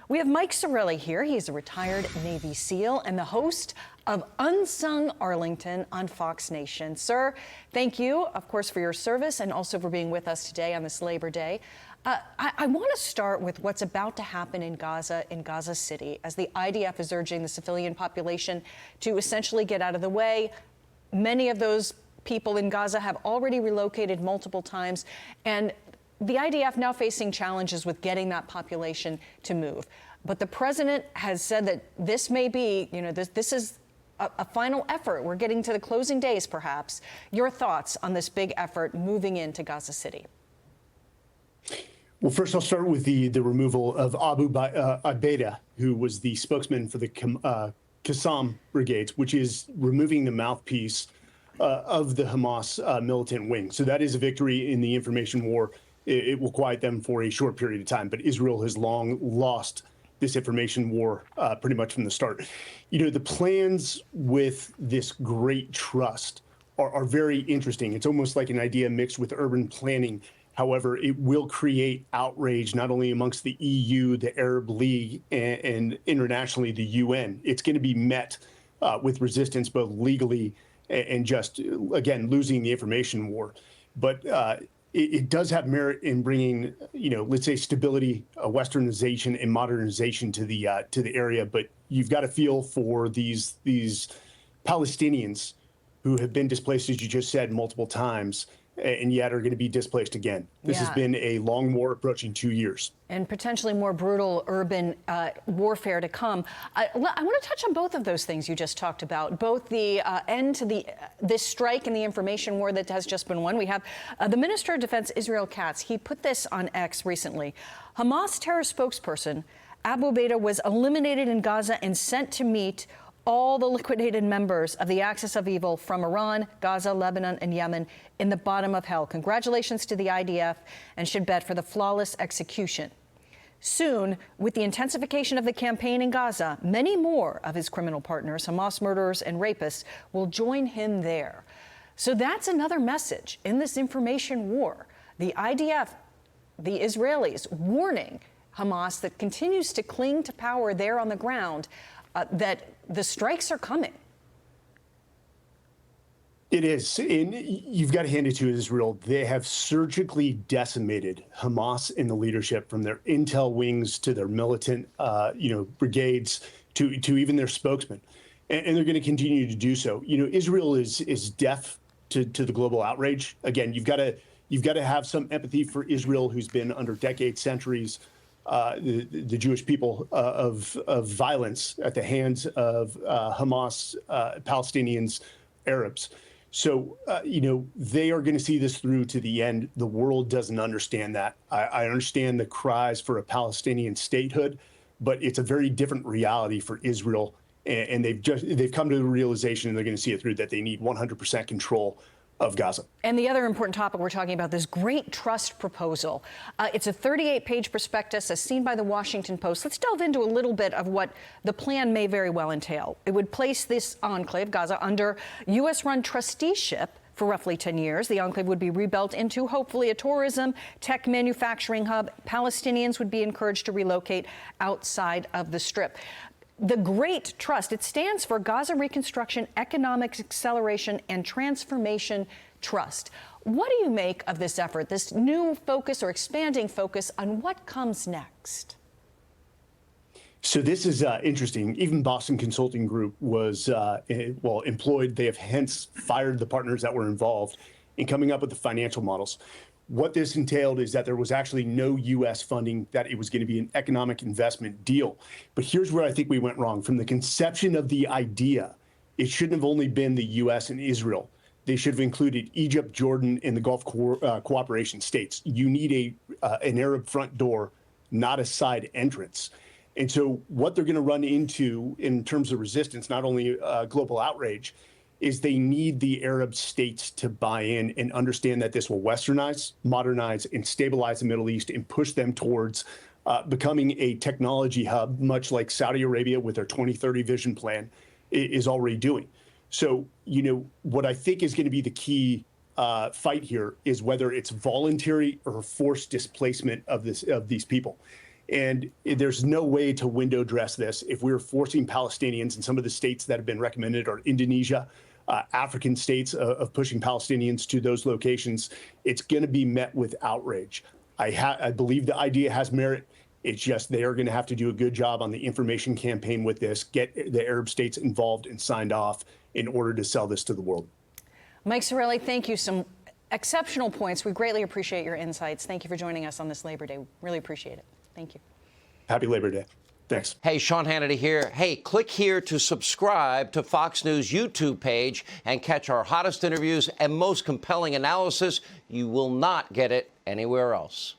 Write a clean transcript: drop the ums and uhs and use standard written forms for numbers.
We have Mike Sarraille here. He's a retired Navy SEAL and the host of Unsung Arlington on Fox Nation. Sir, thank you, of course, for your service and also for being with us today on this Labor Day. I want to start with what's about to happen in Gaza City, as the IDF is urging the civilian population to essentially get out of the way. Many of those people in Gaza have already relocated multiple times, and the IDF now facing challenges with getting that population to move. But the president has said that this may be, this is a final effort. We're getting to the closing days, perhaps. Your thoughts on this big effort moving into Gaza City? Well, first, I'll start with the removal of Abu Abaida, who was the spokesman for the Qassam brigades, which is removing the mouthpiece of the Hamas militant wing. So that is a victory in the information war. It will quiet them for a short period of time, but Israel has long lost this information war pretty much from the start. The plans with this great trust are very interesting. It's almost like an idea mixed with urban planning. However, it will create outrage not only amongst the EU, the Arab League, and internationally the UN. It's going to be met with resistance both legally and just, again, losing the information war. But it does have merit in bringing, let's say, stability, westernization, and modernization to the area. But you've got to feel for these Palestinians who have been displaced, as you just said, multiple times, and yet are going to be displaced again. This has been a long war approaching 2 years. And potentially more brutal urban warfare to come. I want to touch on both of those things you just talked about, both the end to this strike and the information war that has just been won. We have the Minister of Defense, Israel Katz. He put this on X recently. Hamas terror spokesperson Abu Baida was eliminated in Gaza and sent to meet all the liquidated members of the Axis of Evil from Iran, Gaza, Lebanon, and Yemen in the bottom of hell. Congratulations to the IDF and Shin Bet for the flawless execution. Soon, with the intensification of the campaign in Gaza, many more of his criminal partners, Hamas murderers and rapists, will join him there. So that's another message in this information war. The IDF, the Israelis, warning Hamas that continues to cling to power there on the ground, that the strikes are coming. It is. And you've got to hand it to Israel. They have surgically decimated Hamas in the leadership, from their intel wings to their militant, brigades to even their spokesman. And they're going to continue to do so. Israel is deaf to the global outrage. Again, you've got to have some empathy for Israel, who's been under decades, centuries, the Jewish people of violence at the hands of Hamas, Palestinians, Arabs. So, they are going to see this through to the end. The world doesn't understand that. I understand the cries for a Palestinian statehood, but it's a very different reality for Israel. And they've come to the realization, and they're going to see it through, that they need 100% control of Gaza. And the other important topic we're talking about, this great trust proposal. It's a 38-page prospectus as seen by the Washington Post. Let's delve into a little bit of what the plan may very well entail. It would place this enclave, Gaza, under U.S.-run trusteeship for roughly 10 years. The enclave would be rebuilt into, hopefully, a tourism, tech manufacturing hub. Palestinians would be encouraged to relocate outside of the Strip. The Great Trust, it stands for Gaza Reconstruction, Economic Acceleration, and Transformation Trust. What do you make of this effort, this new focus or expanding focus on what comes next? So this is interesting. Even Boston Consulting Group was, employed. They have hence fired the partners that were involved in coming up with the financial models. What this entailed is that there was actually no U.S. funding, that it was going to be an economic investment deal. But here's where I think we went wrong. From the conception of the idea, it shouldn't have only been the U.S. and Israel. They should have included Egypt, Jordan, and the Gulf Cooperation states. You need an Arab front door, not a side entrance. And so what they're going to run into in terms of resistance, not only global outrage, is they need the Arab states to buy in and understand that this will westernize, modernize, and stabilize the Middle East and push them towards becoming a technology hub, much like Saudi Arabia with their 2030 vision plan is already doing. So, what I think is going to be the key fight here is whether it's voluntary or forced displacement of these people. And there's no way to window dress this. If we're forcing Palestinians, and some of the states that have been recommended are Indonesia, African states of pushing Palestinians to those locations, it's going to be met with outrage. I believe the idea has merit. It's just they are going to have to do a good job on the information campaign with this, get the Arab states involved and signed off in order to sell this to the world. Mike Sarraille, thank you. Some exceptional points. We greatly appreciate your insights. Thank you for joining us on this Labor Day. Really appreciate it. Thank you. Happy Labor Day. Thanks. Hey, Sean Hannity here. Hey, click here to subscribe to Fox News YouTube page and catch our hottest interviews and most compelling analysis. You will not get it anywhere else.